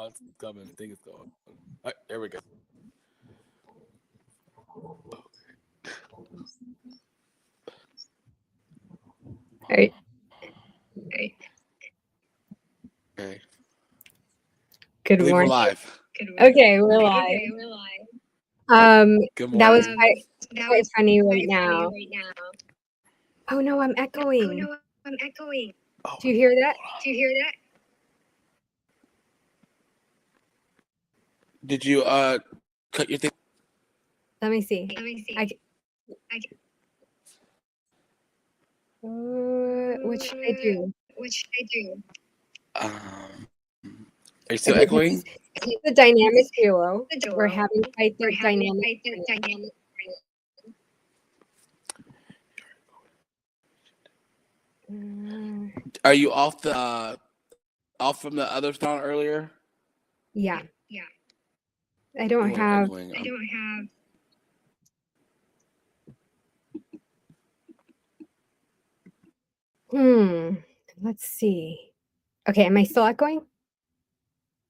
Oh, it's coming. I think it's going. All right, there we go. All right. Okay. Good I think we're morning. live. Okay, we're live. Good That was morning. quite funny right now. Oh no, I'm echoing. Oh, Do you hear that? did you cut your thing? Let me see. What should I do? Are you still Okay, this echoing? is the dynamic duo. We're having quite the dynamic. Are you off from the other sound earlier? Yeah. I don't have. Let's see. Okay, am I still echoing?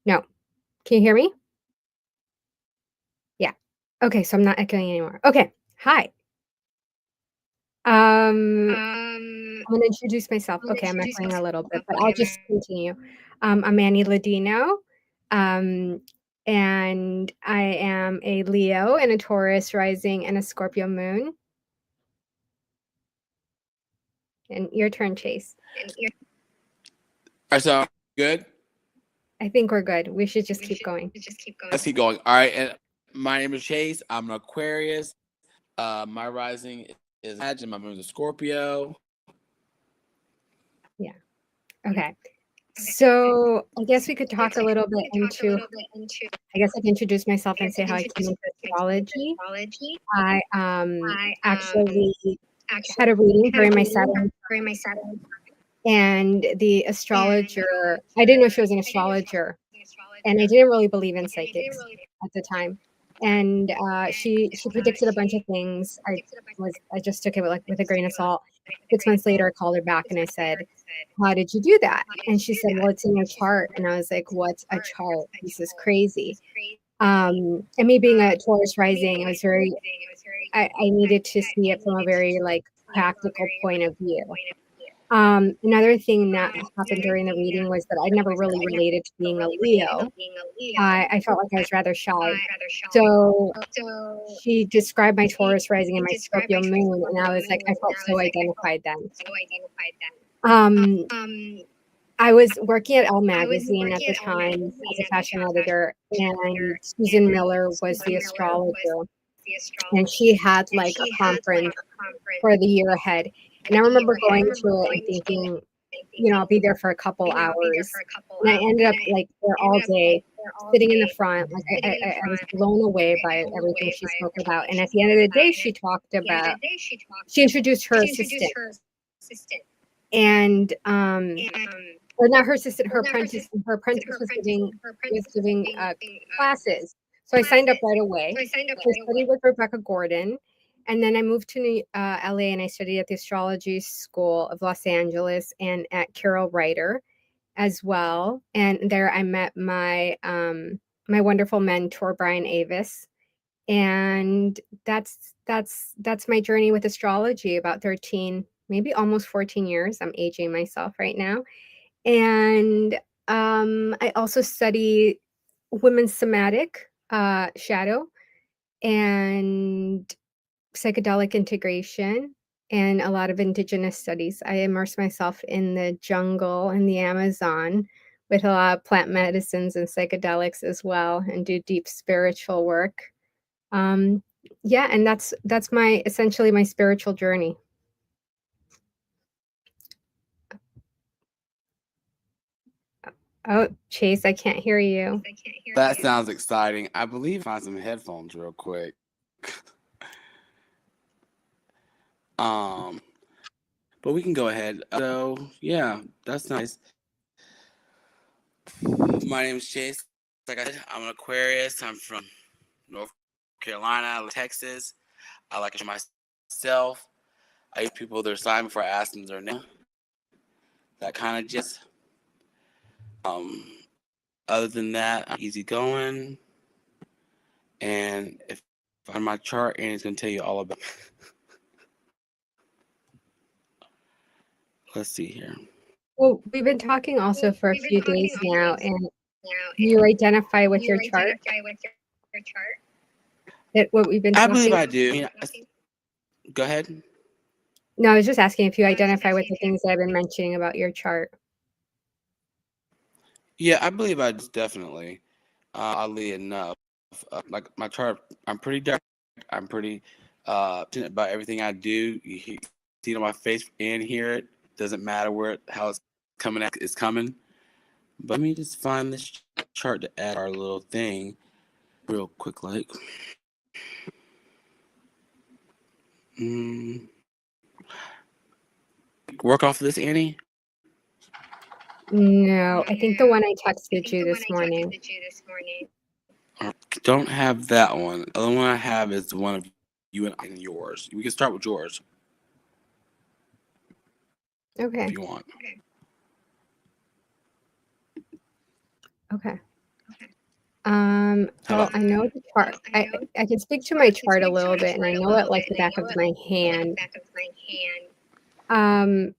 No. Can you hear me? Yeah. Okay, so I'm not echoing anymore. Okay. Hi. I'm gonna introduce myself. Okay, I'm echoing a little bit, but I'll just continue. I'm Annie Ladino, and I am a Leo and a Taurus rising and a Scorpio moon. And your turn, Chase. All right, so good. I think we're good. We should just keep going. Let's keep going. All right, and my name is Chase. I'm an Aquarius. My rising is Imagine. My moon is a Scorpio. Yeah. Okay. So I guess we could talk a little bit into. I guess I can introduce myself and say how I came into astrology. I actually had a reading during my Saturn, and the astrologer. I didn't know she was an astrologer, and I didn't really believe in psychics at the time. And she predicted a bunch of things. I just took it with a grain of salt. 6 months later, I called her back and I said, "How did you do that?" And she said, "Well, it's in your chart." And I was like, "What's a chart? This is crazy." And me being a Taurus rising, I needed to see it from a very like practical point of view. Another thing that happened during the reading was that I never really related to being a Leo. I felt like I was rather shy. So she described my Taurus rising and my Scorpio moon, and I was like, I felt so identified then. I was working at Elle magazine at the time as a fashion editor, and Susan Miller was the astrologer, and she had like a conference for the year ahead. And I remember going to it and thinking, I'll be there for a couple hours. And I ended up like there all day, sitting in the front. Like I was blown away by everything she spoke about. And at the end of the day, she introduced her assistant. And or not her assistant, her apprentice. Her apprentice was giving classes. So I signed up right away. I studied with Rebecca Gordon. And then I moved to LA and I studied at the Astrology School of Los Angeles and at Carol Ryder as well. And there I met my my wonderful mentor, Brian Avis. And that's my journey with astrology, about 13, maybe almost 14 years. I'm aging myself right now. And I also study women's somatic shadow and psychedelic integration and a lot of indigenous studies. I immerse myself in the jungle and the Amazon with a lot of plant medicines and psychedelics as well, and do deep spiritual work. Yeah, and that's essentially my spiritual journey. Oh, Chase, I can't hear you. That sounds exciting. I believe I find some headphones real quick. But we can go ahead. So yeah, that's nice. My name is Chase. Like I said, I'm an Aquarius. I'm from North Carolina, Texas. I like to show myself. I use people their sign before I ask them their name. That kind of just Other than that, I'm easygoing. And if I find my chart, Annie's gonna tell you all about. Let's see here. Well, we've been talking also for a few days now, and you identify with your chart that what we've been I believe talking. I do. I mean, go ahead. No, I was just asking if you identify with the things that I've been mentioning about your chart. Yeah, I believe I definitely. Oddly enough, like my chart, I'm pretty direct. I'm pretty passionate about everything I do. See it on my face and hear it. Doesn't matter how it's coming. It's coming. But let me just find this chart to add our little thing real quick, like. Mm, work off of this, Annie. No, I think the one I texted you this morning. Don't have that one. The other one I have is the one of you and yours. We can start with yours Okay. if you want. Okay. How Well, about? I know the chart. I can speak to my chart a little bit, and I know it like the back of my hand. Um,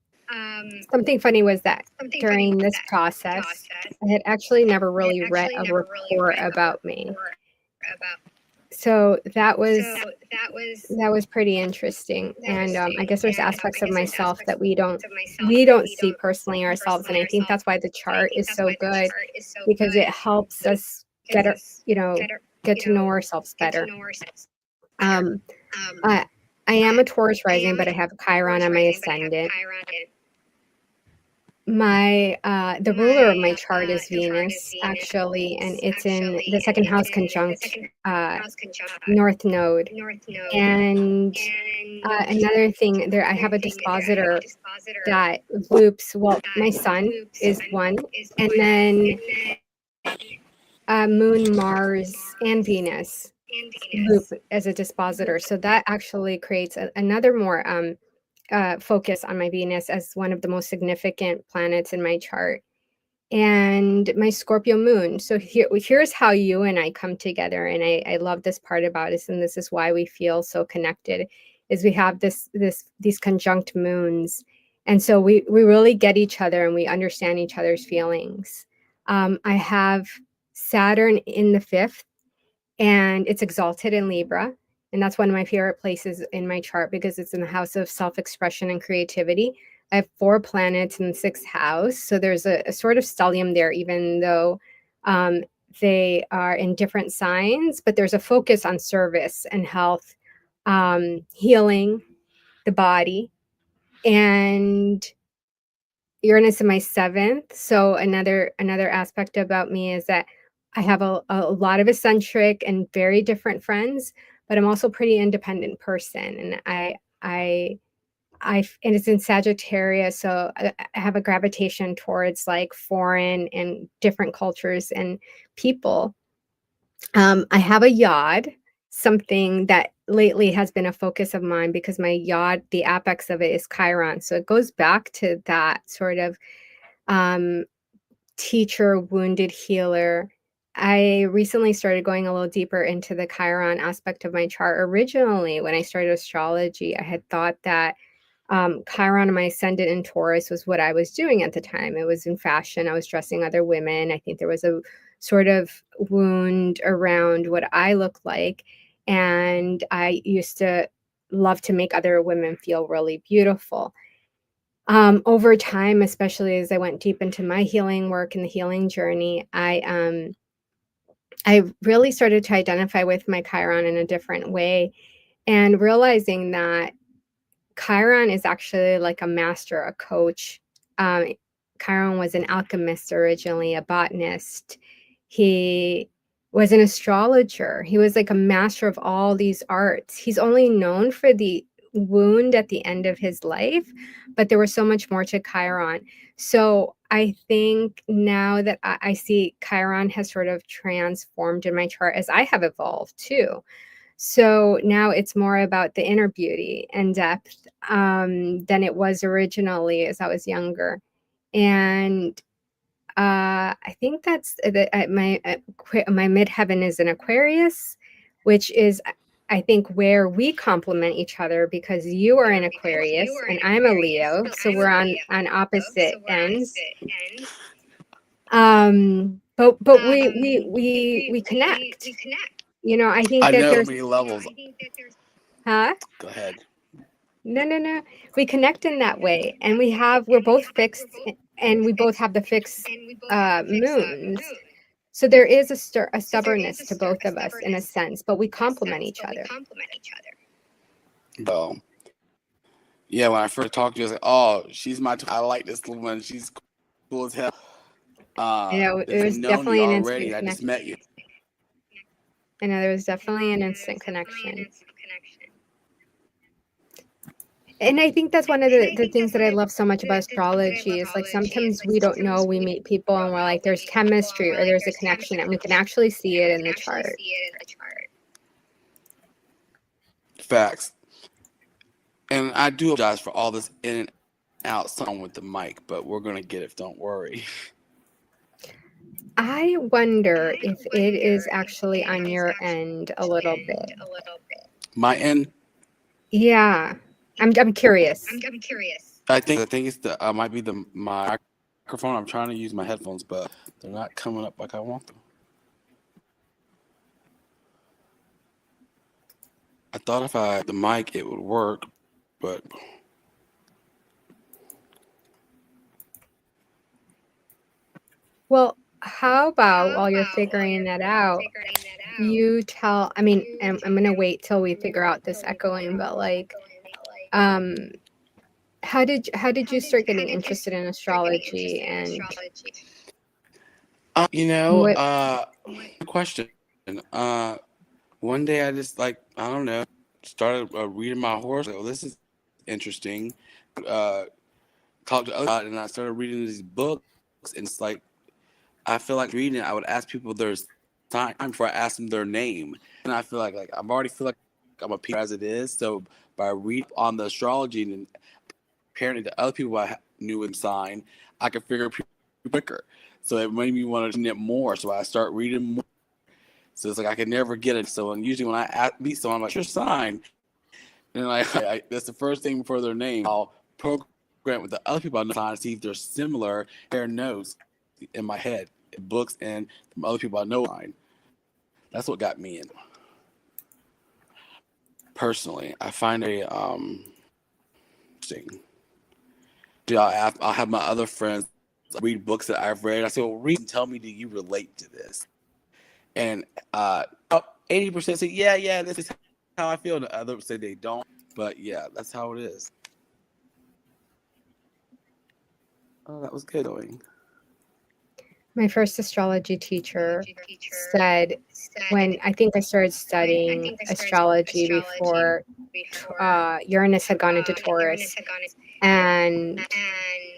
Something funny was that during this process, I had actually never really read a report about me. So that was pretty interesting, and I guess there's aspects of myself that we don't see personally ourselves, and I think that's why the chart is so good because it helps us get our, you know, get to know ourselves better. Um, I I am a Taurus rising, but I have Chiron on my ascendant. My the ruler of my chart is Venus, actually, and it's in the second house conjunct North Node. And another thing, there I have a dispositor that loops. Well, my sun is one, and then Moon, Mars, and Venus loop as a dispositor. So that actually creates another more focus on my Venus as one of the most significant planets in my chart. And my Scorpio moon. So here's how you and I come together. And I love this part about us, and this is why we feel so connected, is we have these conjunct moons. And so we really get each other and we understand each other's feelings. I have Saturn in the fifth, and it's exalted in Libra. And that's one of my favorite places in my chart because it's in the house of self expression and creativity. I have 4 planets in the 6th house. So there's a sort of stellium there, even though um, they are in different signs, but there's a focus on service and health, healing the body. And Uranus in my 7th. So another aspect about me is that I have a lot of eccentric and very different friends, but I'm also a pretty independent person. And and it's in Sagittarius, so I have a gravitation towards like foreign and different cultures and people. I have a yod, something that lately has been a focus of mine because my yod, the apex of it is Chiron. So it goes back to that sort of um, teacher, wounded healer. I recently started going a little deeper into the Chiron aspect of my chart. Originally, when I started astrology, I had thought that Chiron and my ascendant in Taurus was what I was doing at the time. It was in fashion. I was dressing other women. I think there was a sort of wound around what I look like. And I used to love to make other women feel really beautiful. Over time, especially as I went deep into my healing work and the healing journey, I really started to identify with my Chiron in a different way and realizing that Chiron is actually like a master, a coach. Um, Chiron was an alchemist originally, a botanist. He was an astrologer. He was like a master of all these arts. He's only known for the wound at the end of his life, but there was so much more to Chiron. So I think now that I see Chiron has sort of transformed in my chart as I have evolved too. So now it's more about the inner beauty and depth than it was originally as I was younger. And I think that's my midheaven is an Aquarius, which is I think where we complement each other because you are an Aquarius and I'm a Leo, so we're on opposite ends. But we connect. You know, I think I that know there's many levels. huh? Go ahead. No. We connect in that way, and we're both fixed, and we both have the fixed moons. So there is a stubbornness to both of us in a sense, but we complement each other. Well, yeah, when I first talked to you, I was like, "Oh, she's my. I like this woman. She's cool as hell." You know, it There's was known you definitely an already. instant I just connection. met you. I know there was definitely an instant connection. And I think that's one of the things that I love so much about astrology is like sometimes we don't know, we meet people and we're like, there's chemistry or there's a connection, and we can actually see it in the chart. Facts. And I do apologize for all this in and out song with the mic, but we're gonna get it. Don't worry. I wonder if it is actually on your end a little bit. My end. Yeah. I'm curious. I think it's the might be my microphone. I'm trying to use my headphones, but they're not coming up like I want them. I thought if I had the mic, it would work, but Well, how about while you're figuring that out, you tell, I mean, I'm gonna wait till we figure out this echoing, but like, um, how did you start getting interested in astrology and you know, what? question. Uh, One day I just I don't know, started reading my horse. Like, oh, this is interesting. Uh, Talked to others, and I started reading these books, and it's like I feel like reading it. I would ask people their sign before I ask them their name, and I feel like I'm already feel like I'm a Peter as it is. So by reading on the astrology and comparing it to other people I knew with sign, I could figure people quicker. So it made me want to read it more. So I start reading more. So it's like I could never get it. So usually when I meet someone, I'm like, "Your sign," and that's the first thing before their name. I'll program with the other people I know to see if they're similar. Their notes in my head, books, and from other people I know. That's what got me in. Personally, I find a interesting. I'll have my other friends read books that I've read. I say, "Well, read and tell me, do you relate to this?" And 80% say, "Yeah, this is how I feel." And the others say they don't. But yeah, that's how it is. Oh, that was good going. My first astrology teacher said when I think I started studying astrology before Uranus had gone into Taurus, and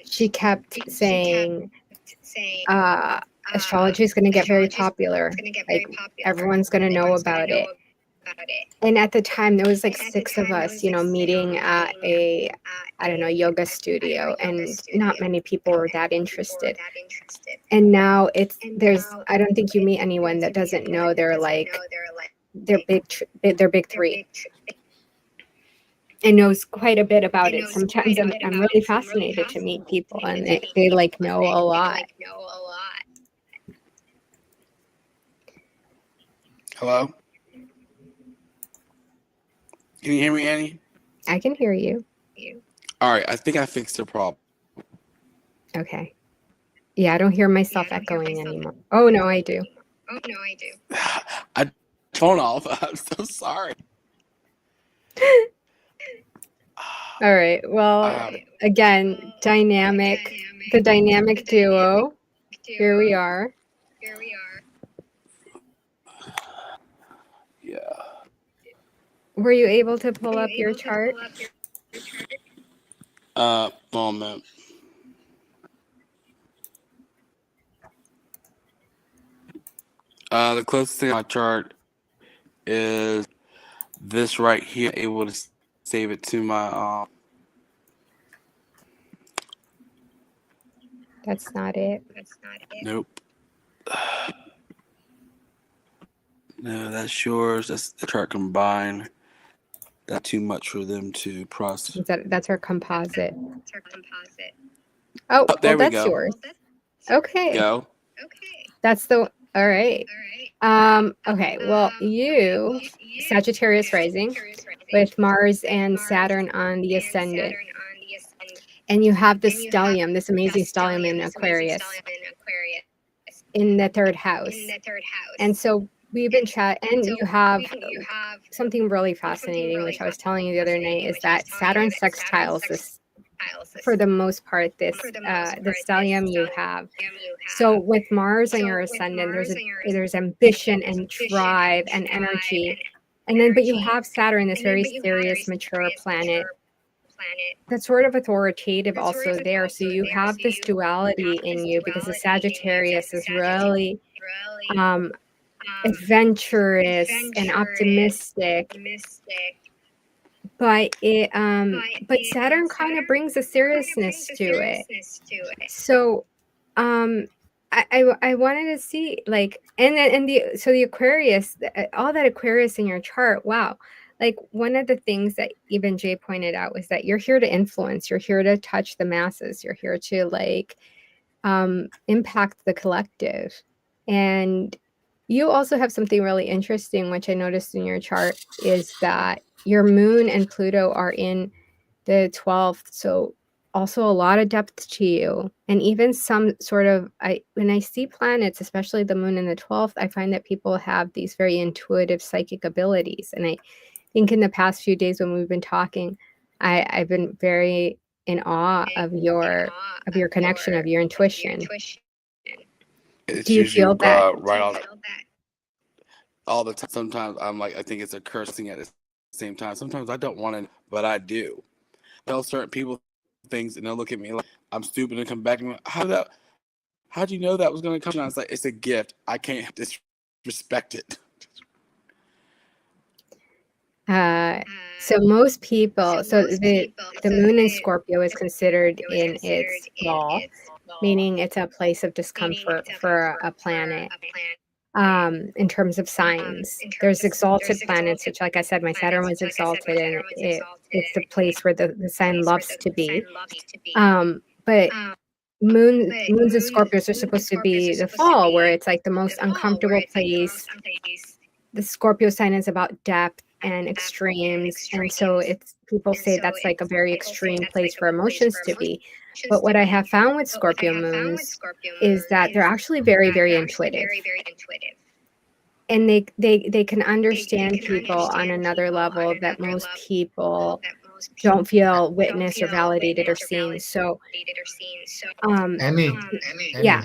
she kept saying, astrology is going to get very popular. Like everyone's going to know about it. And at the time, there was like six of us, you know, meeting at a, I don't know, yoga studio, and not many people were that interested. And now I don't think you meet anyone that doesn't know they're big three and knows quite a bit about it. Sometimes I'm really fascinated to meet people and they like know a lot. Hello? Can you hear me, Annie? I can hear you. All right, I think I fixed the problem. Okay. Yeah, I don't hear myself echoing anymore. Oh, no, I do. I phone off. I'm so sorry. All right. Well, again, the dynamic duo. Here we are. Yeah. Were you able to pull up your chart? Moment. The closest thing on my chart is this right here. Able to save it to my That's not it. Nope. No, that's yours. That's the chart combined. That's too much for them to process. That's our composite. Oh, Oh, there well, we that's go. yours. Okay. Go. That's the all right. Okay, well, you Sagittarius rising with Mars and Saturn on the ascendant. And you have this stellium, this amazing stellium in Aquarius in the third house. And so we've been and you have something really fascinating, which I was telling you the other night, is that Saturn sextiles this, for the most part, this the stellium you have. So with Mars on your ascendant, there's ambition and drive and energy. And then, but you have Saturn, this very serious, mature planet that's sort of authoritative also there. So you have this duality in you because the Sagittarius is really adventurous and optimistic, but but Saturn kind of brings a seriousness to it. So I wanted to see, like, and the Aquarius, all that Aquarius in your chart, wow. Like, one of the things that even Jay pointed out was that you're here to influence, you're here to touch the masses, you're here to, like, impact the collective. And you also have something really interesting, which I noticed in your chart, is that your moon and Pluto are in the 12th. So also a lot of depth to you. And even some sort of, when I see planets, especially the moon in the 12th, I find that people have these very intuitive psychic abilities. And I think in the past few days when we've been talking, I've been very in awe of your connection, of your intuition. It's Do you usually feel that? right all the time. Sometimes I'm like, I think it's a cursing at the same time. Sometimes I don't want to, but I do. Tell certain people things, and they'll look at me like I'm stupid and come back to me. How'd you know that was going to come? And I was like, it's a gift. I can't disrespect it. So most people, the moon in Scorpio is considered in its fall, meaning it's a place of discomfort for a planet. In terms of signs, there's exalted planets, which, like I said, my Saturn was exalted, and it's the place where the sign loves to be. But moons and Scorpios are supposed to be the fall, where it's like the most uncomfortable place. The Scorpio sign is about depth and extremes, and so it's, people say that's like a very extreme place for emotions to be. But what I have found with Scorpio moons is that they're actually very, very intuitive, and they can understand people on another level that most people don't feel witnessed or validated or seen. So Annie, yeah.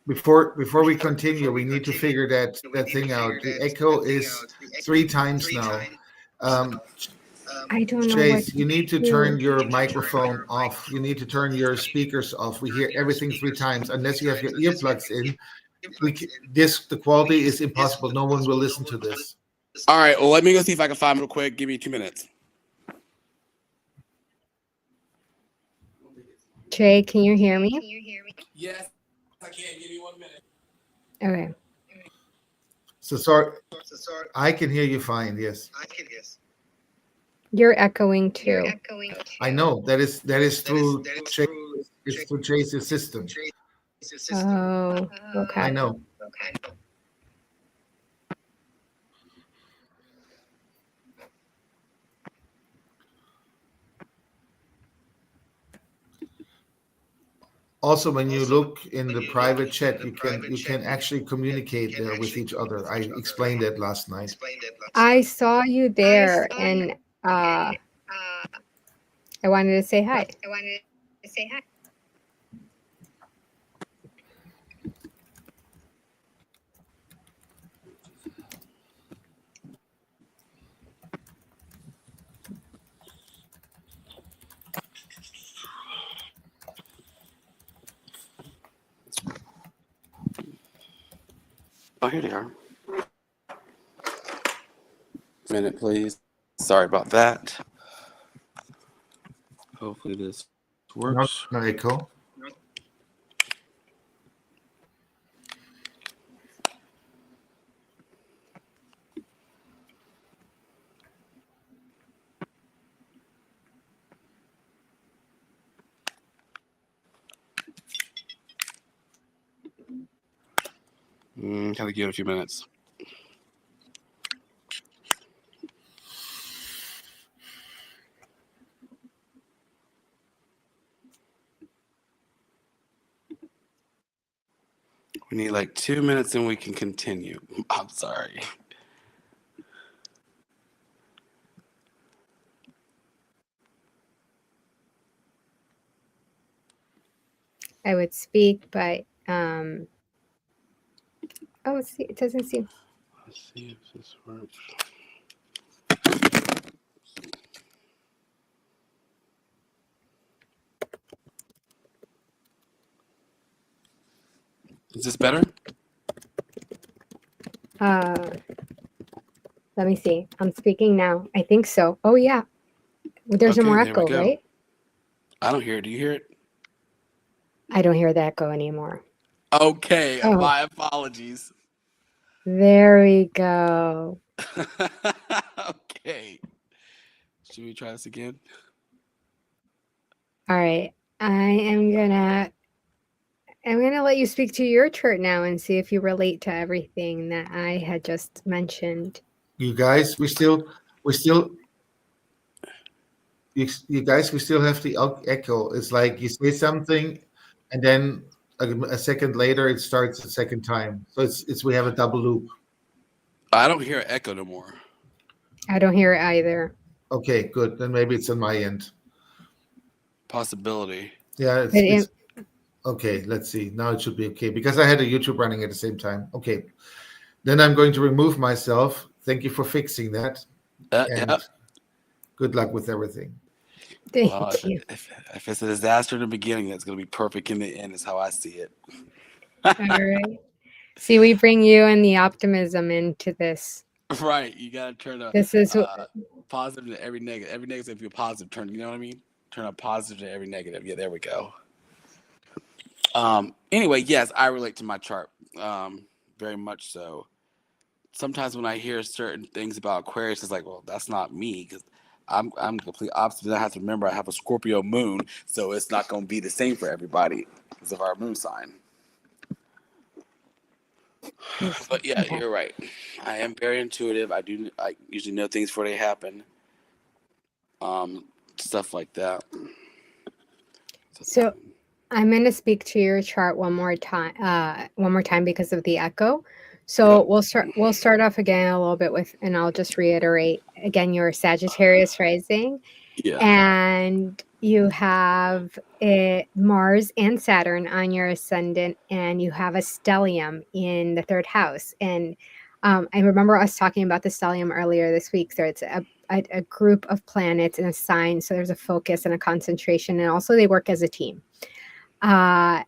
before we continue, we need to figure that thing out. The echo is 3 times now. I don't know Chase, what you need to do. turn your microphone off. You need to turn your speakers off. We hear everything 3 times. Unless you have your earplugs in, the quality is impossible. No one will listen to this. All right. Well, let me go see if I can find real quick. Give me 2 minutes. Jay, can you hear me? Yes, I can. Give me 1 minute. Okay. So sorry, I can hear you fine. Yes. You're echoing too. I know that is through Chase. It's through Chase's system. Oh, okay. I know. Also, when you look in the private chat, you can actually communicate there with each other. I explained that last night. I saw you there, and I wanted to say hi. Oh, here they are. Minute, please. Sorry about that. Hopefully this Works. No echo. Gotta give it a few minutes. We need like 2 minutes and we can continue. I'm sorry. I would speak, but oh, it doesn't seem. Let's see if this works. Is this better? Let me see. I'm speaking now. I think so. Oh yeah. There's no Okay, more there we echo, go. right? I don't hear it. Do you hear it? I don't hear the echo anymore. Okay, Oh. my apologies. There we go. Okay. Should we try this again? All right. I'm gonna let you speak to your chart now and see if you relate to everything that I had just mentioned. You guys, we still you guys, we still have the echo. It's like you say something, and then a second later it starts a second time. So it's we have a double loop. I don't hear echo no more. I don't hear it either. Okay, good. Then maybe it's on my end. Possibility. Yeah, it's okay. Let's see. Now it should be okay because I had a YouTube running at the same time. Okay, then I'm going to remove myself. Thank you for fixing that. And Yep. good luck with everything. Thank you. If it's a disaster in the beginning, that's going to be perfect in the end, is how I see it. All right. See, we bring you and the optimism into this. Right. You got to turn a This is positive to every negative. Every negative be a positive. Turn, you know what I mean? Turn a positive to every negative. Yeah, there we go. Anyway, yes, I relate to my chart. Very much so. Sometimes when I hear certain things about Aquarius, it's like, well, that's not me because I'm complete opposite. I have to remember I have a Scorpio moon, so it's not going to be the same for everybody because of our moon sign. But yeah, you're right. I am very intuitive. I usually know things before they happen. Stuff like that. So I'm going to speak to your chart one more time because of the echo. So Yep. we'll start off again a little bit with, and I'll just reiterate again, your Sagittarius rising. Yeah. And you have Mars and Saturn on your ascendant, and you have a stellium in the third house. And I remember us talking about the stellium earlier this week. So it's a group of planets and a sign. So there's a focus and a concentration, and also they work as a team. And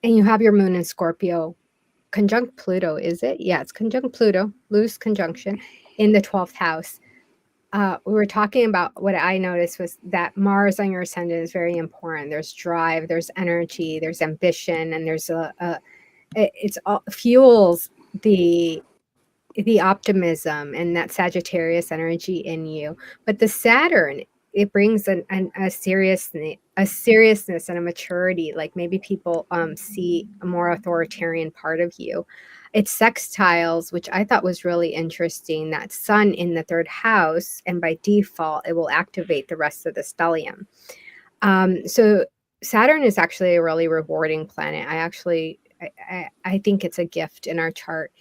you have your moon in Scorpio, conjunct Pluto, is it? Yeah, it's conjunct Pluto, loose conjunction in the 12th house. We were talking about what I noticed was that Mars on your ascendant is very important. There's drive, there's energy, there's ambition, and there's it's all fuels the optimism and that Sagittarius energy in you. But the Saturn, it brings a seriousness and a maturity. Like maybe people see a more authoritarian part of you. It's sextiles, which I thought was really interesting. That Sun in the third house, and by default, it will activate the rest of the stellium. So Saturn is actually a really rewarding planet. I think it's a gift in our chart.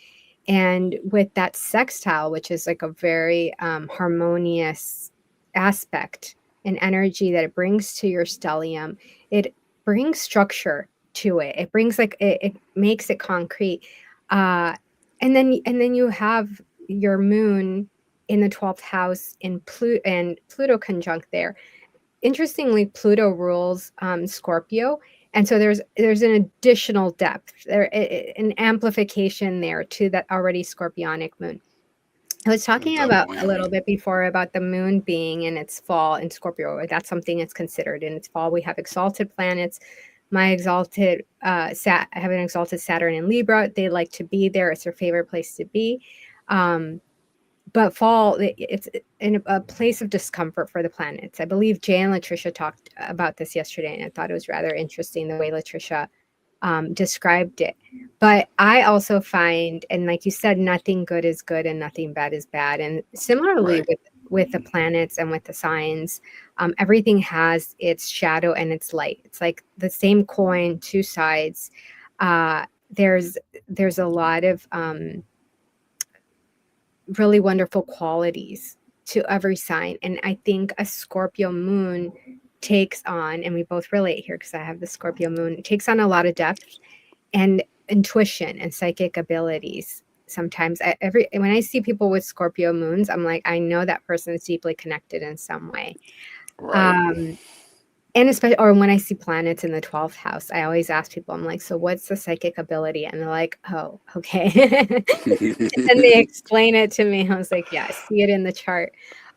And with that sextile, which is like a very harmonious aspect and energy that it brings to your stellium, it brings structure to it. It brings it makes it concrete. And then you have your moon in the 12th house in Pluto conjunct there. Interestingly, Pluto rules Scorpio, and so there's an additional depth there, an amplification there to that already scorpionic moon. I was talking Double about a whammy. little bit before about the moon being in its fall in Scorpio. That's something it's considered in its fall. We have exalted planets. My exalted I have an exalted Saturn in Libra. They like to be there. It's their favorite place to be. But fall, it's in a place of discomfort for the planets. I believe Jay and Latricia talked about this yesterday, and I thought it was rather interesting the way Latricia described it. But I also find, and like you said, nothing good is good and nothing bad is bad. And similarly Right. with the planets and with the signs, everything has its shadow and its light. It's like the same coin, two sides. There's a lot of really wonderful qualities to every sign. And I think a Scorpio moon takes on, and we both relate here because I have the Scorpio moon, it takes on a lot of depth and intuition and psychic abilities. Sometimes when I see people with Scorpio moons, I'm like, I know that person is deeply connected in some way. Right. And especially, or when I see planets in the 12th house, I always ask people, I'm like, so what's the psychic ability? And they're like, oh, okay. And they explain it to me. I was like, yeah, I see it in the chart.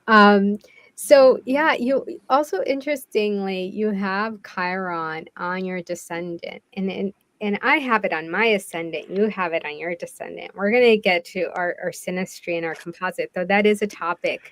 Um, so yeah, you also interestingly, you have Chiron on your descendant, and I have it on my ascendant. You have it on your descendant. We're gonna get to our synastry and our composite, though that is a topic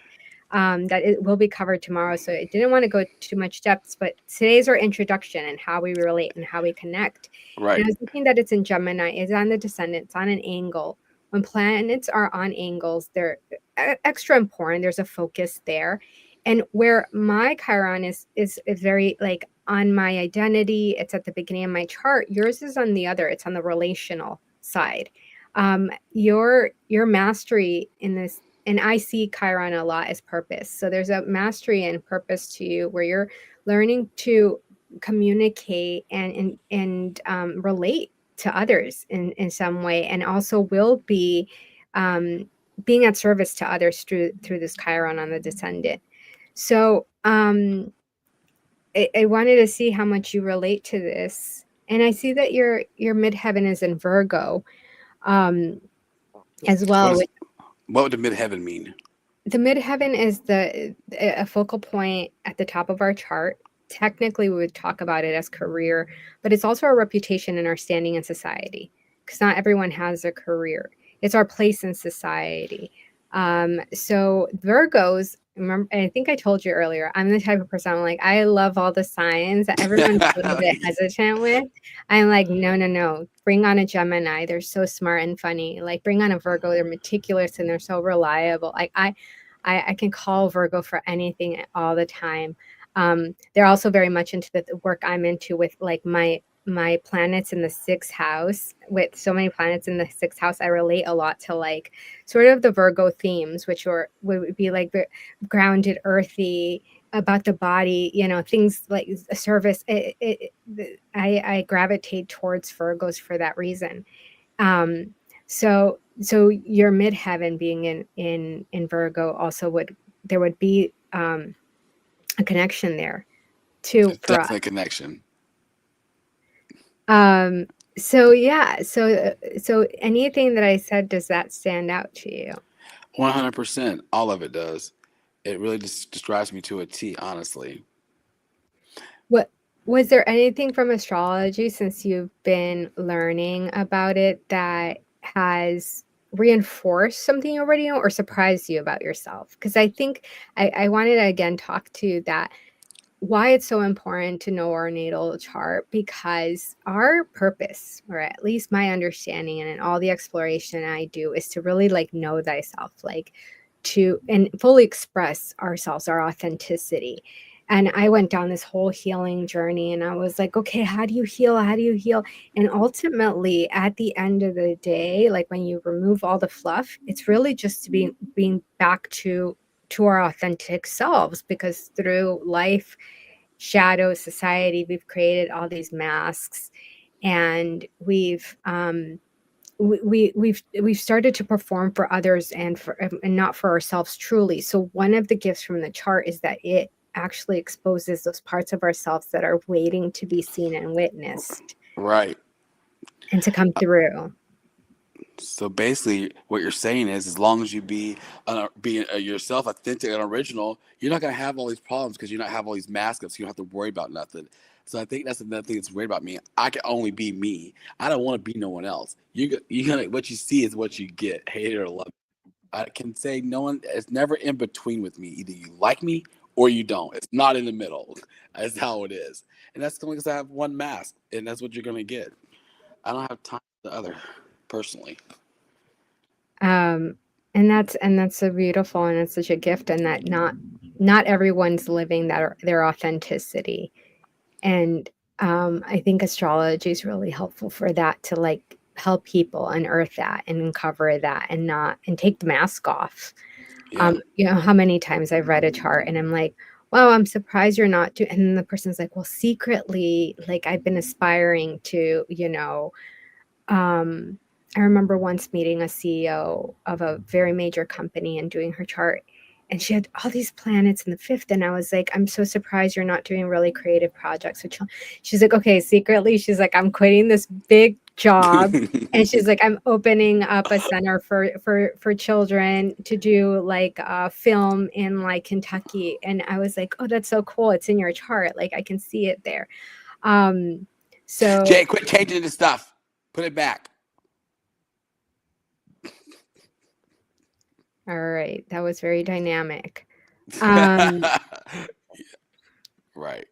that it will be covered tomorrow. So I didn't want to go too much depths, but today's our introduction and how we relate and how we connect. And Right. I was thinking that it's in Gemini, it's on the descendant, it's on an angle. When planets are on angles, they're extra important. There's a focus there. And where my Chiron is very like on my identity, it's at the beginning of my chart. Yours is on the other, it's on the relational side. Your mastery in this, and I see Chiron a lot as purpose. So there's a mastery and purpose to you where you're learning to communicate and relate to others in some way, and also will be being at service to others through this Chiron on the descendant. So I wanted to see how much you relate to this, and I see that your midheaven is in Virgo as What well. is what would the midheaven mean? The midheaven is a focal point at the top of our chart. Technically, we would talk about it as career, but it's also our reputation and our standing in society, because not everyone has a career. It's our place in society. So Virgos, remember, I think I told you earlier, I'm the type of person, I'm like, I love all the signs that everyone's a little bit hesitant with. I'm like, no, no, no. Bring on a Gemini. They're so smart and funny. Like, bring on a Virgo. They're meticulous and they're so reliable. Like, I can call Virgo for anything all the time. They're also very much into the work I'm into with like my planets in the sixth house. With so many planets in the sixth house, I relate a lot to like sort of the Virgo themes, which would be like the grounded, earthy, about the body, things like a service. I gravitate towards Virgos for that reason. So your midheaven being in Virgo also there would be a connection there too There's for us. definitely a connection. So yeah, so anything that I said, does that stand out to you? 100%. All of it does. It really just describes me to a T, honestly. What was there anything from astrology since you've been learning about it that has reinforced something you already know or surprised you about yourself? Because I think I wanted to again talk to that, why it's so important to know our natal chart, because our purpose, or at least my understanding and in all the exploration I do, is to really like know thyself, like to and fully express ourselves, our authenticity. And I went down this whole healing journey and I was like, okay, how do you heal? How do you heal? And ultimately, at the end of the day, like when you remove all the fluff, it's really just to being back to our authentic selves, because through life, shadow, society, we've created all these masks, and we've started to perform for others and not for ourselves truly. So one of the gifts from the chart is that it actually exposes those parts of ourselves that are waiting to be seen and witnessed Right. and to come through. So basically, what you're saying is, as long as you be yourself, authentic and original, you're not gonna have all these problems because you not have all these masks up, so you don't have to worry about nothing. So I think that's another thing that's weird about me. I can only be me. I don't want to be no one else. You gonna what you see is what you get, hate it or love it. I can say no one. It's never in between with me. Either you like me or you don't. It's not in the middle. That's how it is, and that's only because I have one mask, and that's what you're gonna get. I don't have time for the other, personally. Um, and that's so beautiful, and it's such a gift, and that not everyone's living their authenticity. And I think astrology is really helpful for that, to like help people unearth that and uncover that, and not and take the mask off. Yeah. How many times I've read a chart and I'm like, wow, I'm surprised you're not doing, and then the person's like, well, secretly, like I've been aspiring to, I remember once meeting a CEO of a very major company and doing her chart, and she had all these planets in the fifth. And I was like, I'm so surprised you're not doing really creative projects. She's like, okay, secretly, she's like, I'm quitting this big job. And she's like, I'm opening up a center for children to do like film in like Kentucky. And I was like, oh, that's so cool. It's in your chart. Like I can see it there. So Jay, quit changing the stuff. Put it back. all right, that was very dynamic. Um, Right.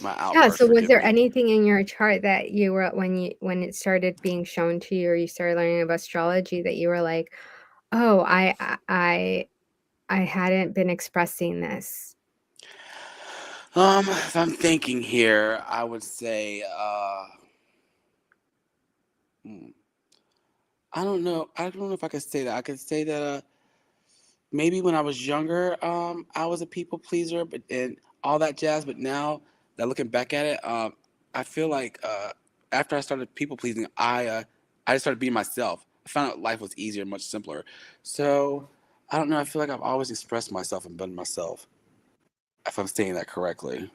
My yeah, outburst. so was Forgive there me. anything in your chart that you were when it started being shown to you, or you started learning about astrology, that you were like, "Oh, I hadn't been expressing this." If I'm thinking here, I would say, hmm, I don't know. I don't know if I could say that. I could say that maybe when I was younger, I was a people pleaser, but and all that jazz. But now that looking back at it, I feel like after I started people pleasing, I just started being myself. I found out life was easier and much simpler. So I don't know. I feel like I've always expressed myself and been myself. If I'm saying that correctly,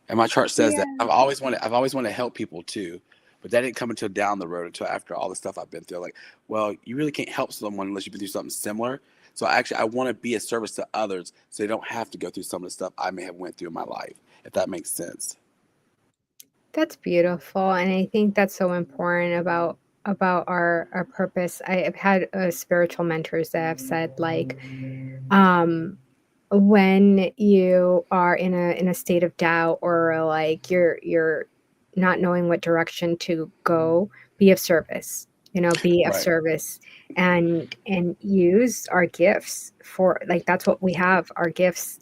and my chart says that Yeah. I've always wanted to help people too. But that didn't come until down the road, until after all the stuff I've been through. Like, well, you really can't help someone unless you've been through something similar. So I want to be a service to others, so they don't have to go through some of the stuff I may have went through in my life. If that makes sense. That's beautiful, and I think that's so important about our purpose. I've had spiritual mentors that have said like, um, when you are in a state of doubt, or like you're not knowing what direction to go, be of service. Be of Right. service, and use our gifts for, like, that's what we have, our gifts,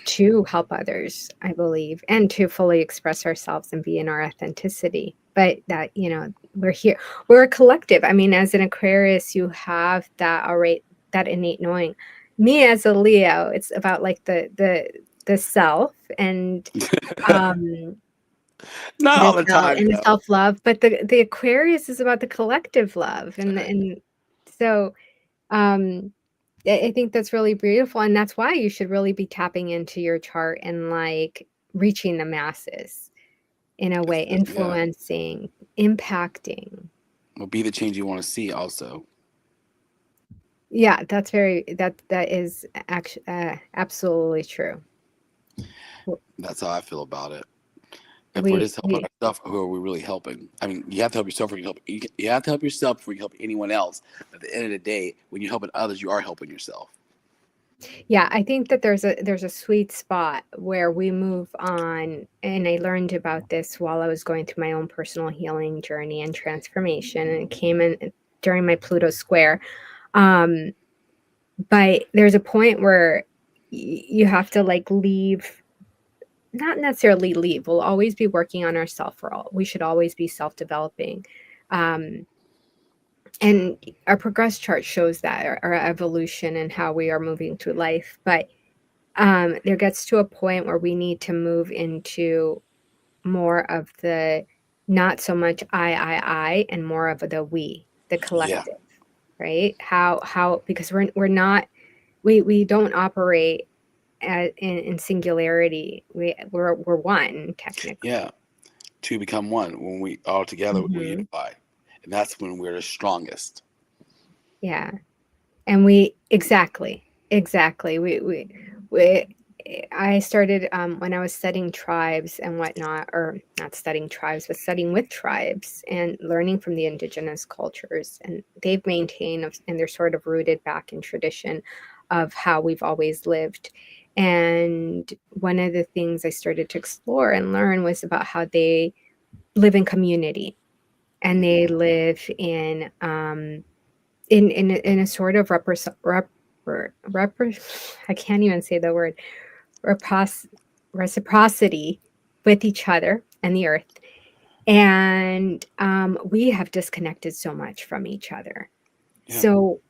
to help others, I believe, and to fully express ourselves and be in our authenticity. But that, we're here, we're a collective. I mean, as an Aquarius, you have that already, that innate knowing. Me as a Leo, it's about like the self, and um Not all the time, the though. self-love, but the Aquarius is about the collective love, Right. and so um I think that's really beautiful, and that's why you should really be tapping into your chart and like reaching the masses in a way, Yeah. influencing, impacting. Will be the change you want to see. Also, Yeah, that is actually absolutely true. that's how I feel about it. If we're We just helping we ourselves, who are we really helping? I mean, you have to help yourself before you help. You have to help yourself before you help anyone else. At the end of the day, when you're helping others, you are helping yourself. Yeah, I think that there's a sweet spot where we move on, and I learned about this while I was going through my own personal healing journey and transformation, and it came in during my Pluto square. Um, but there's a point where you have to like leave, not necessarily leave. We'll always be working on ourselves. We should always be self-developing. Um, and our progress chart shows that our evolution and how we are moving through life. But there gets to a point where we need to move into more of the, not so much I, and more of the we, the Yeah, collective, right? How because we're not, we don't operate in singularity. We're one, technically. yeah. two become one. When we all together, we Mhm. unify, and that's when we're the strongest. Yeah. And exactly. We I started when I was studying tribes and whatnot, or not studying tribes, but studying with tribes and learning from the indigenous cultures. And they've maintained, and they're sort of rooted back in tradition of how we've always lived. And one of the things I started to explore and learn was about how they live in community, and they live in a sort of I can't even say the word, repros- reciprocity with each other and the earth. And we have disconnected so much from each other. Yeah. So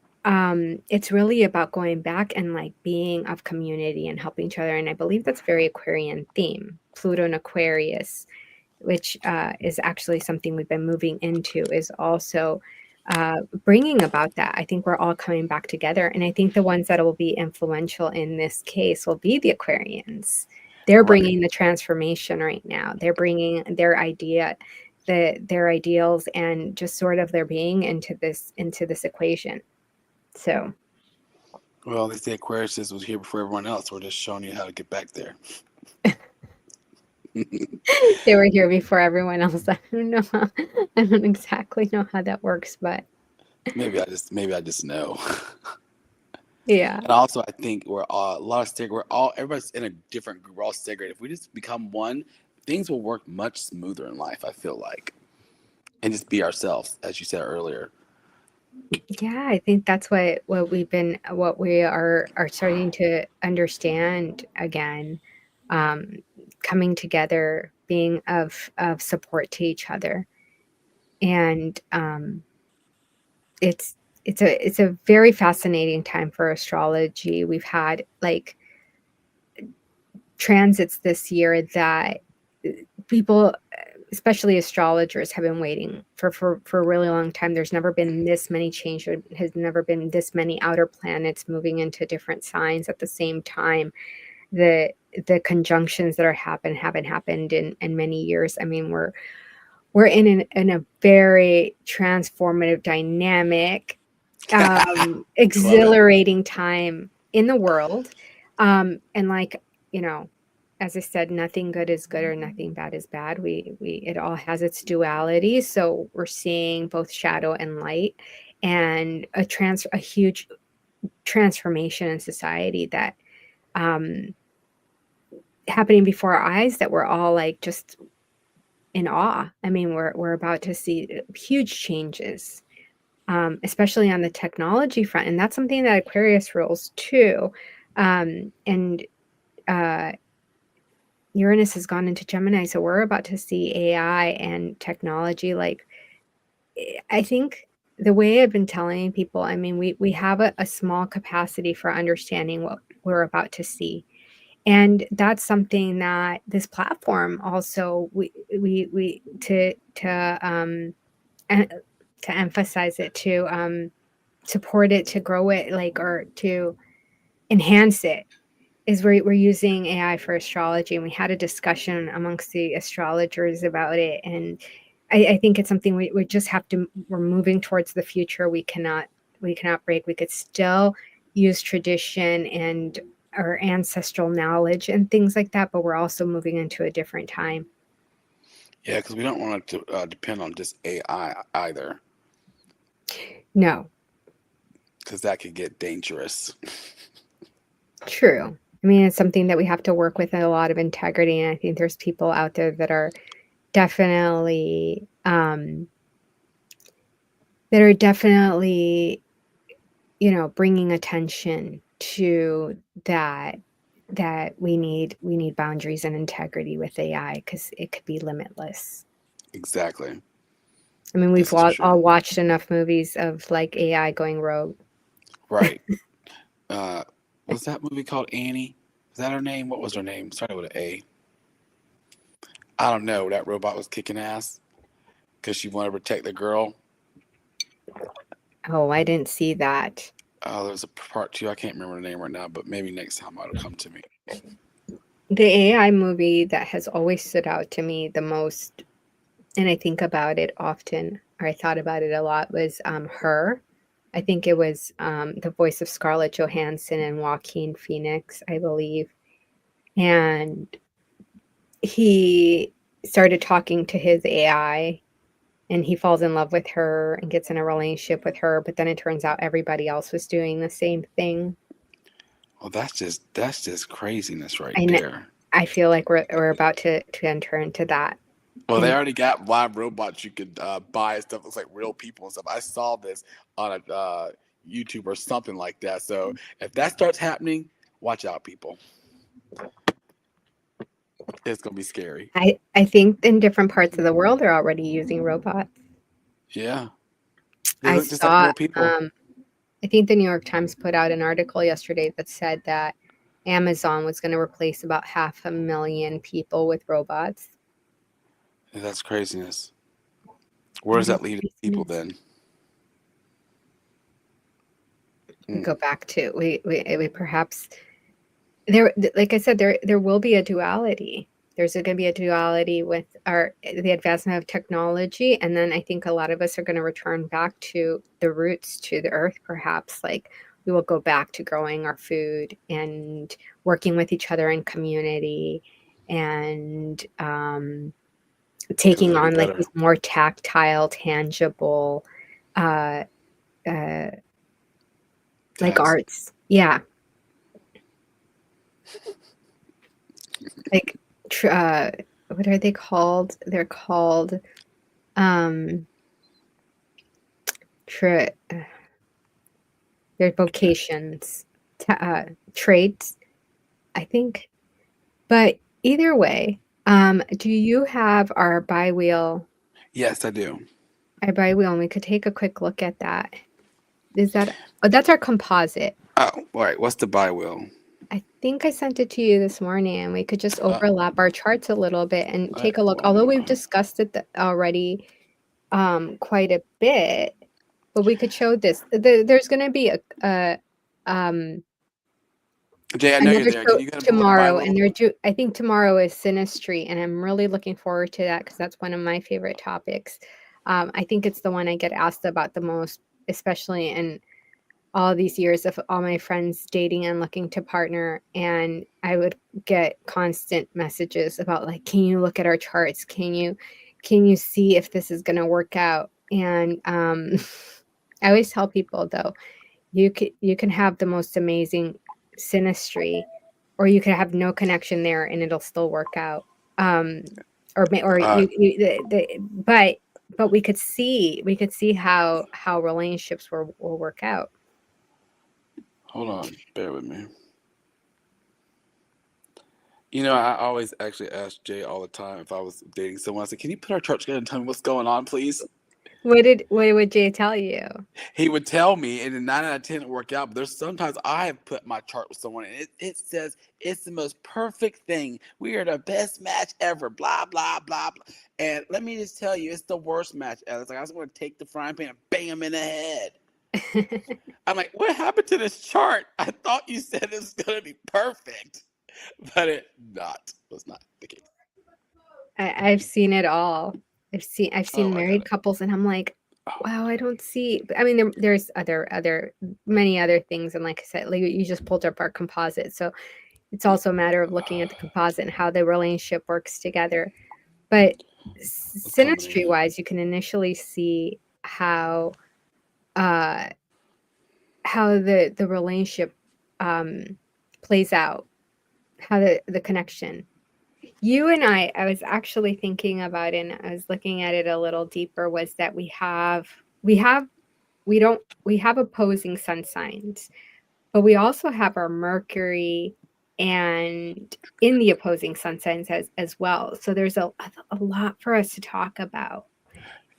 it's really about going back and like being of community and helping each other. And I believe that's very Aquarian theme, Pluto and Aquarius, which is actually something we've been moving into, is also bringing about that. I think we're all coming back together. And I think the ones that will be influential in this case will be the Aquarians. They're Right. bringing the transformation right now. They're bringing their their ideals, and just sort of their being into this equation. So Well, they say Aquarius was here before everyone else. We're just showing you how to get back there. they were here before everyone else. I don't know. I don't exactly know how that works, but maybe I just know. yeah. And also, I think we're all a lot of we're all everybody's in a different group. We're all segregated. If we just become one, things will work much smoother in life. I feel like, and just be ourselves, as you said earlier. Yeah, I think that's what we are starting to understand again, um, coming together, being of support to each other. And it's it's a very fascinating time for astrology. We've had like transits this year that people, especially astrologers, have been waiting for a really long time. There's never been this many change. There has never been this many outer planets moving into different signs at the same time. The the conjunctions that haven't happened in many years. I mean, we're in a very transformative, dynamic, Love it. exhilarating time in the world. And like, you know, as I said, nothing good is good or nothing bad is bad. We it all has its duality. So we're seeing both shadow and light, and a huge transformation in society that um happening before our eyes, that we're all like just in awe. I mean, we're about to see huge changes, especially on the technology front, and that's something that Aquarius rules too. And uh, Uranus has gone into Gemini, so we're about to see AI and technology. Like, I think the way I've been telling people, I mean, we have a small capacity for understanding what we're about to see. And that's something that this platform also we en- to emphasize it, to support it, to grow it, like, or to enhance it, is we're using AI for astrology. And we had a discussion amongst the astrologers about it. And I think it's something we just have to, we're moving towards the future. We cannot break. We could still use tradition and our ancestral knowledge and things like that, but we're also moving into a different time. Yeah, because we don't want it to depend on just AI either, No, because that could get dangerous. true. I mean, it's something that we have to work with in a lot of integrity. And I think there's people out there definitely um, that are definitely, bringing attention to that, we need boundaries and integrity with AI, because it could be limitless. Exactly. I mean, This is all true. watched enough movies of like AI going rogue. Right. Uh, was that movie called Annie? Is that her name? What was her name? Started with an A. I don't know. That robot was kicking ass because she wanted to protect the girl. Oh, I didn't see that. There's a part two. I can't remember the name right now, but maybe next time it'll come to me. The AI movie that has always stood out to me the most and I think about it often, or I thought about it a lot, was Her. I think it was the voice of Scarlett Johansson and Joaquin Phoenix, I believe. And he started talking to his AI, and he falls in love with her and gets in a relationship with her, but then it turns out everybody else was doing the same thing. Well, that's just craziness right I kn- there. I feel like we're about to enter into that. Well, they And already got live robots you could buy and stuff. Looks like real people and stuff. I saw this on a YouTube or something like that. So if that starts happening, watch out, people. It's gonna be scary. I think in different parts of the world they're already using robots. Yeah, they I look just like saw real people. I think the New York Times put out an article yesterday that said that Amazon was going to replace about 500,000 people with robots. That's craziness. Where That does that is leave people craziness. then? We go back to we perhaps there, like I said, there will be a duality. There's going to be a duality with the advancement of technology, and then I think a lot of us are going to return back to the roots, to the earth. Perhaps, like, we will go back to growing our food and working with each other in community, and Because taking it'll be on like better. these more tactile, tangible, uh, uh, like Tasks. arts. Yeah, like what are they called? They're called um tra- uh, they're vocations, traits, I think. But either way, do you have our bi-wheel? Yes, I do. Our bi-wheel, and we could take a quick look at that. Is that Oh, that's our composite. Oh, all right. What's the buy wheel? I think I sent it to you this morning, and we could just overlap our charts a little bit and All right, take a look. Although we've discussed it already quite a bit, but we could show this. There's going to be um Jay, I know you're another there. show Can you go and pull up the buy tomorrow, wheel? and I think tomorrow is synastry, and I'm really looking forward to that because that's one of my favorite topics. I think it's the one I get asked about the most, especially in all these years of all my friends dating and looking to partner, and I would get constant messages about, like, can you look at our charts, can you see if this is going to work out? And I always tell people, though, you can have the most amazing synastry, or you can have no connection there and it'll still work out. Or but we could see how relationships will work out. Hold on. Bear with me. You know, I always actually ask Jay all the time if I was dating someone. I said, "Can you put our chart together and tell me what's going on, please?" What would Jay tell you? He would tell me, and then 9 out of 10 it work out. But there's sometimes I have put my chart with someone, and it says it's the most perfect thing. We are the best match ever. Blah blah blah blah. And let me just tell you, it's the worst match ever. It's like I just want to take the frying pan and bang him in the head. I'm like, what happened to this chart? I thought you said it was gonna be perfect, but it was not the case. I've seen it all. I've Oh, seen I got married it. couples, and I'm like, Oh, wow, I don't see. I mean, there's other many other things, and like I said, like, you just pulled up our composite, so it's also a matter of looking at the composite and how the relationship works together. But what's coming synastry wise, you can initially see uh, how the relationship plays out, how the connection. You and I was actually thinking about it, and I was looking at it a little deeper, was that we have opposing sun signs, but we also have our Mercury and in the opposing sun signs as well. So there's a lot for us to talk about,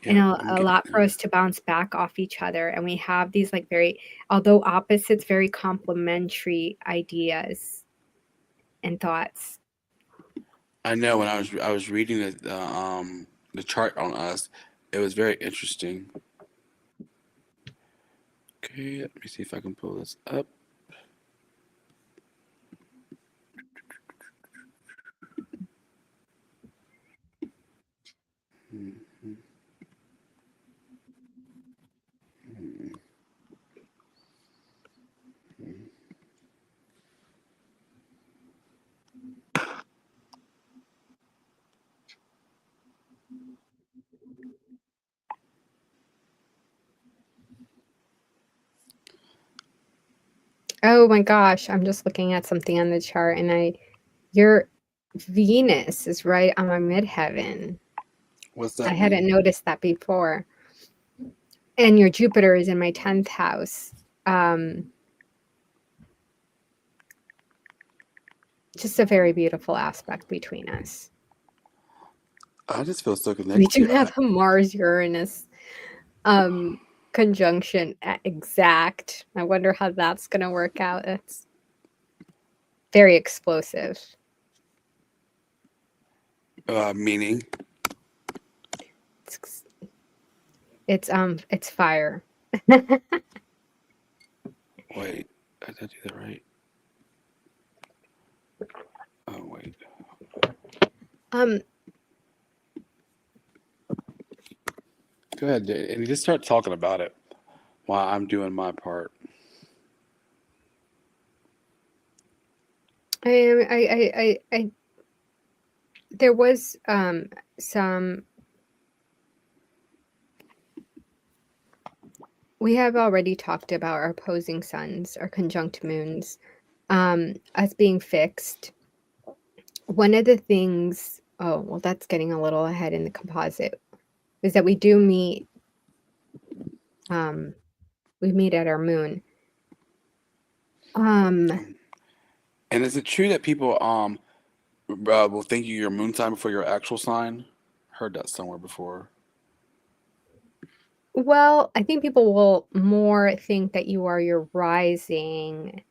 and Yeah, I'm a getting lot for there. us to bounce back off each other. And we have these, like, very, although opposites, very complementary ideas and thoughts. I know when I was reading the chart on us, it was very interesting. Okay, let me see if I can pull this up. Oh my gosh, I'm just looking at something on the chart, and your Venus is right on my midheaven. What's I that hadn't mean? noticed that before. And your Jupiter is in my 10th house. Just a very beautiful aspect between us. I just feel so We connected to do you. have a Mars Uranus conjunction at exact. I wonder how that's going to work out. It's very explosive. Meaning, It's fire. wait, I did I do that right? Oh wait, Um, go ahead and just start talking about it while I'm doing my part. I there was some. We have already talked about our opposing suns, our conjunct moons, as being fixed. One of the things, oh, well, that's getting a little ahead in the composite, is that we do meet, we meet at our moon. And is it true that people will think you your moon sign before your actual sign? Heard that somewhere before. Well, I think people will more think that you are your rising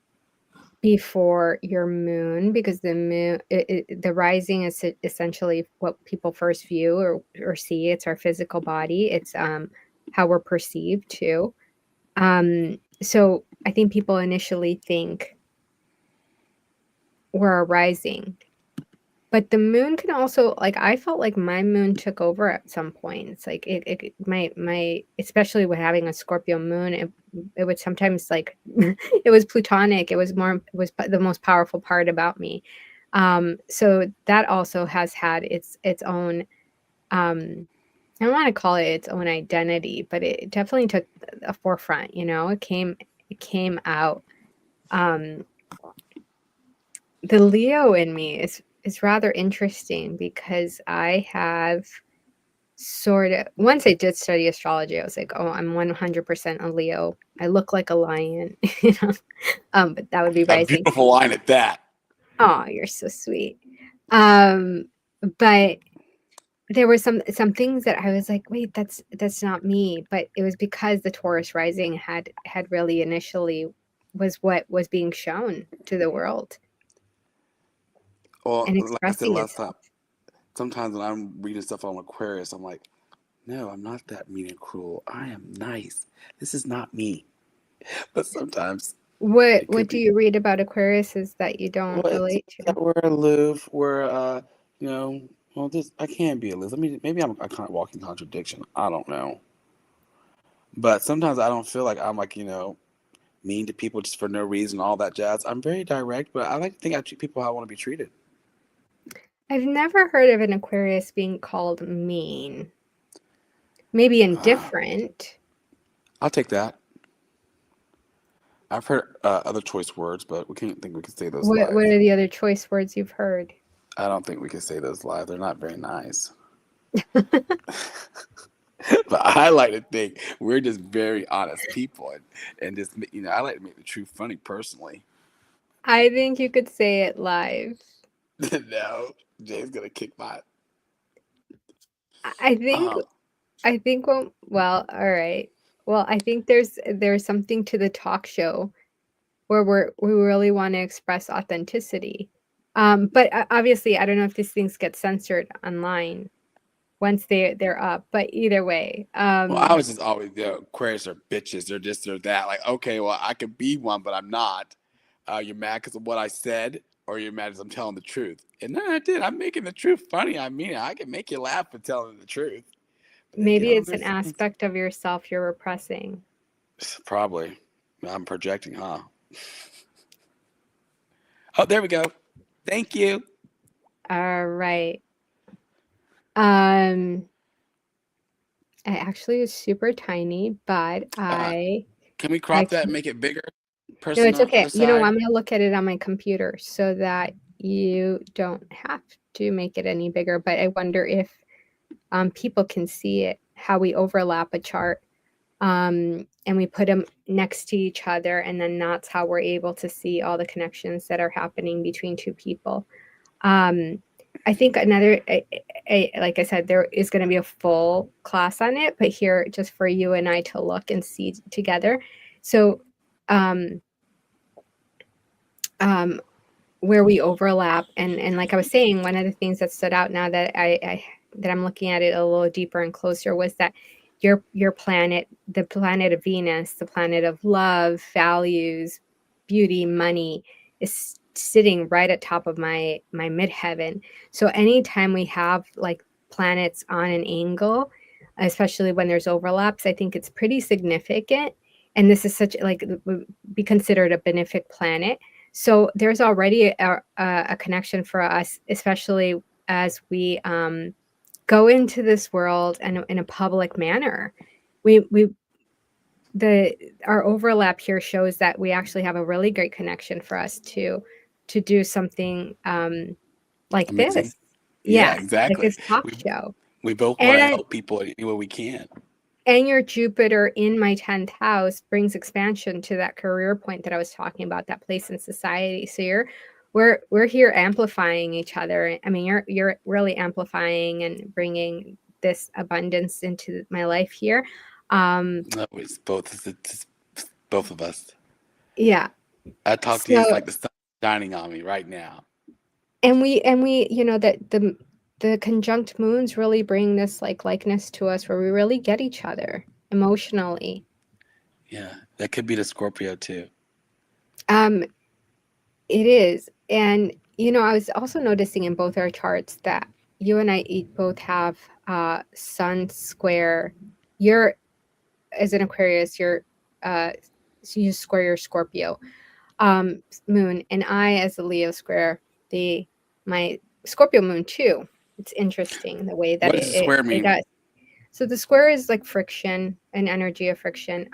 before your moon, because the moon, the rising is essentially what people first view or see. It's our physical body. It's how we're perceived too. So I think people initially think we're a rising, but the moon can also, like, I felt like my moon took over at some points. Like my especially with having a Scorpio moon, it would sometimes, like, it was plutonic. It was the most powerful part about me. So that also has had its own, I don't want to call it its own identity, but it definitely took a forefront, it came out. Um, the Leo in me is rather interesting because I have sort of, once I did study astrology, I was like, oh, I'm 100% a Leo. I look like a lion, you know. But that would be A rising. beautiful line at that. Oh, you're so sweet. Um, but there were some things that I was like, wait, that's not me. But it was because the Taurus rising had really initially was what was being shown to the world Well, and like I said expressing last time, itself. sometimes when I'm reading stuff on Aquarius, I'm like, no, I'm not that mean and cruel. I am nice. This is not me. But sometimes it What could do be. you read about Aquarius that you Well, don't it's relate that to? we're aloof. We're you know, well, this I can't be aloof. Maybe I'm a kind of walking contradiction. I don't know. But sometimes I don't feel like I'm like mean to people just for no reason, all that jazz. I'm very direct, but I like to think I treat people how I want to be treated. I've never heard of an Aquarius being called mean. Maybe Uh, indifferent. I'll take that. I've heard other choice words, but we can't think we can say those What live. are the other choice words you've heard? I don't think we can say those live. They're not very nice. But I like to think we're just very honest people, and just I like to make the truth funny personally. I think you could say it live. No, Jay's gonna kick my. I think Uh, I think well, all right. Well, I think there's something to the talk show where we really want to express authenticity. But obviously, I don't know if these things get censored online once they're up. But either way, well, I was just always Aquarius are bitches. They're this, they're that. Like, okay, well, I could be one, but I'm not. You're mad because of what I said, or you're mad because I'm telling the truth. And then I did. I'm making the truth funny. I mean, I can make you laugh for telling the truth. But they get maybe on it's their an feelings. aspect of yourself you're repressing. Probably. I'm projecting, huh? Oh, there we go. Thank you. All right. Um, actually is super tiny, but Uh, I can we I crop that and make it bigger? no, Person it's on the okay. other You know, side. I'm gonna look at it on my computer so that you don't have to make it any bigger. But I wonder if people can see it, how we overlap a chart, and we put them next to each other, and then that's how we're able to see all the connections that are happening between two people. Um, I think another, like I said, there is going to be a full class on it, but here just for you and I to look and see together. So, um, um, where we overlap, and like I was saying, one of the things that stood out now that that I'm looking at it a little deeper and closer was that your planet, the planet of Venus, the planet of love, values, beauty, money, is sitting right at top of my midheaven. So anytime we have like planets on an angle, especially when there's overlaps, I think it's pretty significant. And this is such like would be considered a benefic planet. So there's already a connection for us, especially as we go into this world and in a public manner. We the our overlap here shows that we actually have a really great connection for us to do something like Amazing. this. Yeah, Yeah, like exactly. this talk We show. we both want to And help people any way we can. and your Jupiter in my 10th house brings expansion to that career point that I was talking about, that place in society. So we're here amplifying each other. I mean, you're really amplifying and bringing this abundance into my life here. No, it's both of us. Yeah. I talk to you. It's So like the sun shining on me right now. and we you know that the conjunct moons really bring this like likeness to us where we really get each other emotionally. Yeah, that could be the Scorpio too. Um It is. And, you know, I was also noticing in both our charts that you and I both have sun square. You're, as an Aquarius, you're, so you square your Scorpio moon. And I, as a Leo, square my Scorpio moon too. It's interesting the way that What does the square it mean? does. So the square is like friction, an energy of friction.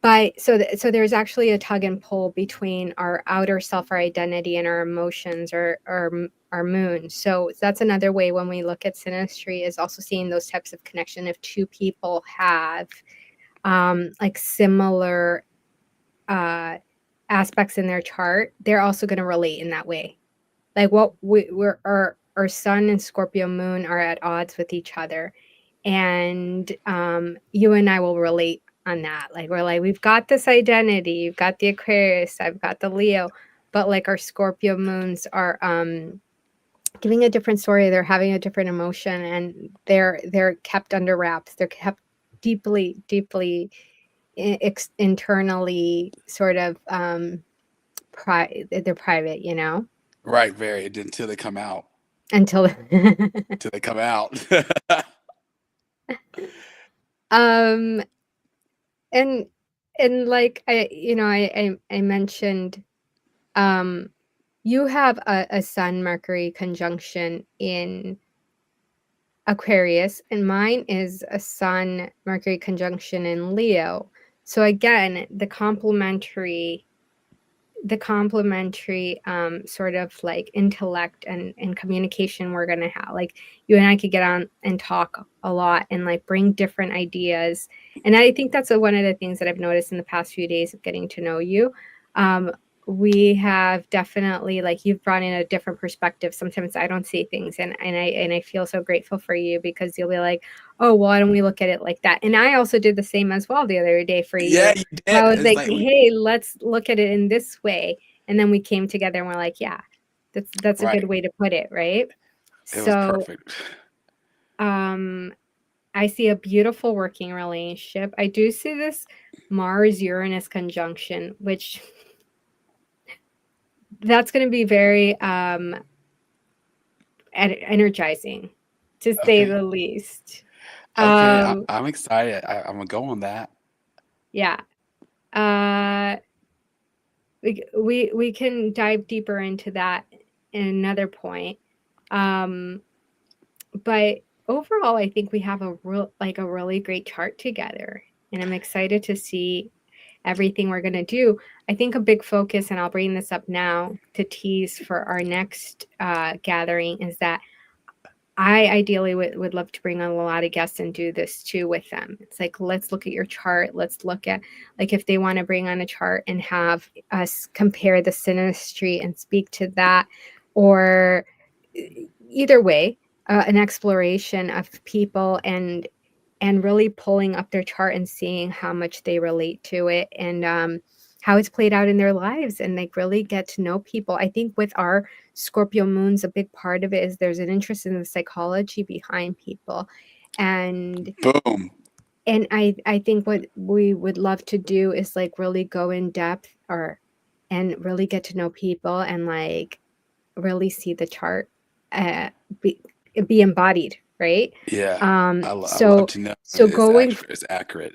But so there's actually a tug and pull between our outer self, our identity, and our emotions, or our moon. So that's another way when we look at synastry, is also seeing those types of connection. If two people have like similar aspects in their chart, they're also going to relate in that way. Like what we're our sun and Scorpio moon are at odds with each other, and you and I will relate on that. Like we're like, we've got this identity, you've got the Aquarius, I've got the Leo, but like our Scorpio moons are giving a different story, they're having a different emotion, and they're kept under wraps, they're kept deeply internally sort of they're private, you know, Right, very until they come out. until Until they come out. um and like I you know I mentioned um you have a sun Mercury conjunction in Aquarius, and mine is a sun Mercury conjunction in Leo. So again, the complementary sort of like intellect and communication we're going to have, like you and I could get on and talk a lot and like bring different ideas. And I think that's one of the things that I've noticed in the past few days of getting to know you. um, we have definitely, like, you've brought in a different perspective. Sometimes I don't see things, and I feel so grateful for you, because you'll be like, oh, well, why don't we look at it like that? And I also did the same as well the other day for Yeah, you. you I did. was It's like, like hey, let's look at it in this way. And then we came together and we're like, yeah, that's a good right. way to put it, right? It was So perfect. um I see a beautiful working relationship. I do see this Mars Uranus conjunction, which that's going to be very energizing, to say Okay. the least. Okay. Um I'm excited. I'm gonna go on that. yeah. Uh we can dive deeper into that in another point. Um, but overall, I think we have a really great chart together, and I'm excited to see everything we're going to do. I think a big focus, and I'll bring this up now to tease for our next gathering, is that I ideally would love to bring on a lot of guests and do this too with them. It's like, let's look at your chart. Let's look at, like, if they want to bring on a chart and have us compare the synastry and speak to that, or either way, an exploration of people and really pulling up their chart and seeing how much they relate to it, and how it's played out in their lives, and like really get to know people. I think with our Scorpio moons, a big part of it is there's an interest in the psychology behind people. And Boom. and I think what we would love to do is like really go in depth and really get to know people and like really see the chart be embodied, right? Yeah. I So love to know so it's going accurate.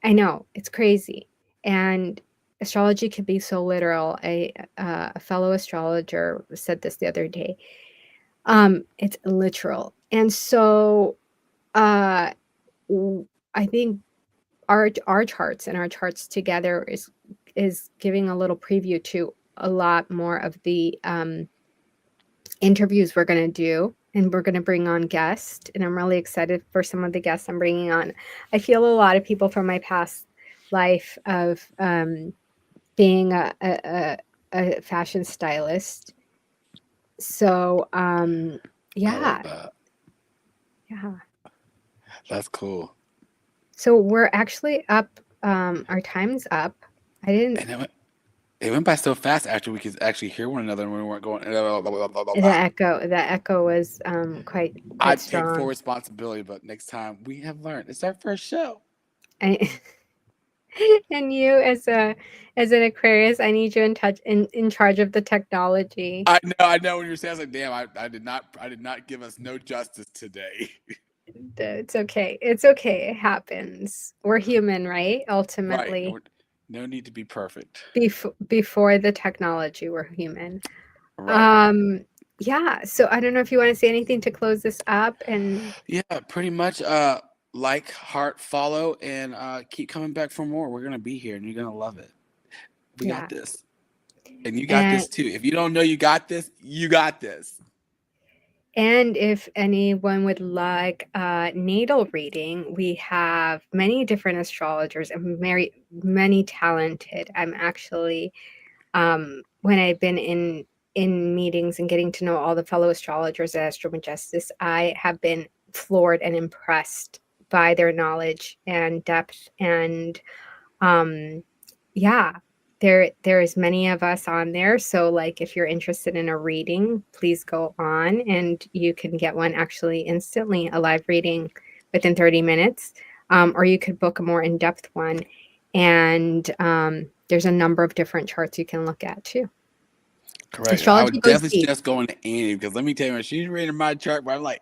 I know, it's crazy. And astrology can be so literal. A fellow astrologer said this the other day. It's literal. And so uh I think our charts and our charts together is giving a little preview to a lot more of the interviews we're going to do, and we're going to bring on guests, and I'm really excited for some of the guests I'm bringing on. I feel a lot of people from my past life of being a fashion stylist. So I love yeah, that. yeah. That's cool. So we're actually up. Our time's up. I didn't. And it went by so fast after we could actually hear one another and we weren't going. The echo was quite I take strong. full responsibility, but next time we have learned. It's our first show. And you, as an Aquarius, I need you in charge of the technology. I know when you're saying, I was like, damn, I did not give us no justice today. It's okay. It's okay. It happens. We're human, right? Ultimately. Right. No need to be perfect. Before the technology, we're human. Right. Yeah. So I don't know if you want to say anything to close this up. And yeah, pretty much. Like, heart, follow, and keep coming back for more. We're gonna be here, and you're gonna love it. We got this, and you got this too. If you don't know you got this, you got this. And if anyone would like natal reading, we have many different astrologers and many talented. I'm actually, when I've been in meetings and getting to know all the fellow astrologers at Astro Majestis, I have been floored and impressed by their knowledge and depth. And yeah, there's many of us on there. So like, if you're interested in a reading, please go on, and you can get one actually instantly, a live reading within 30 minutes. Or you could book a more in-depth one. And there's a number of different charts you can look at too. Correct. Astrology I would definitely suggest going to Annie, because let me tell you, when she's reading my chart, but I'm like,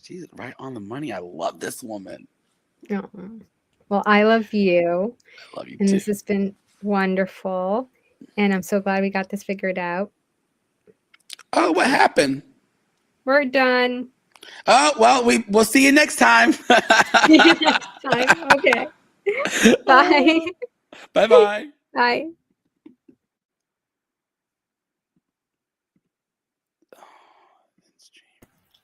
she's right on the money. I love this woman. Oh. Well, I love you. I love you and too. This has been wonderful. And I'm so glad we got this figured out. Oh, what happened? We're done. Oh, well, we'll see you next time. See you next time. Okay. Bye. Bye-bye. Bye.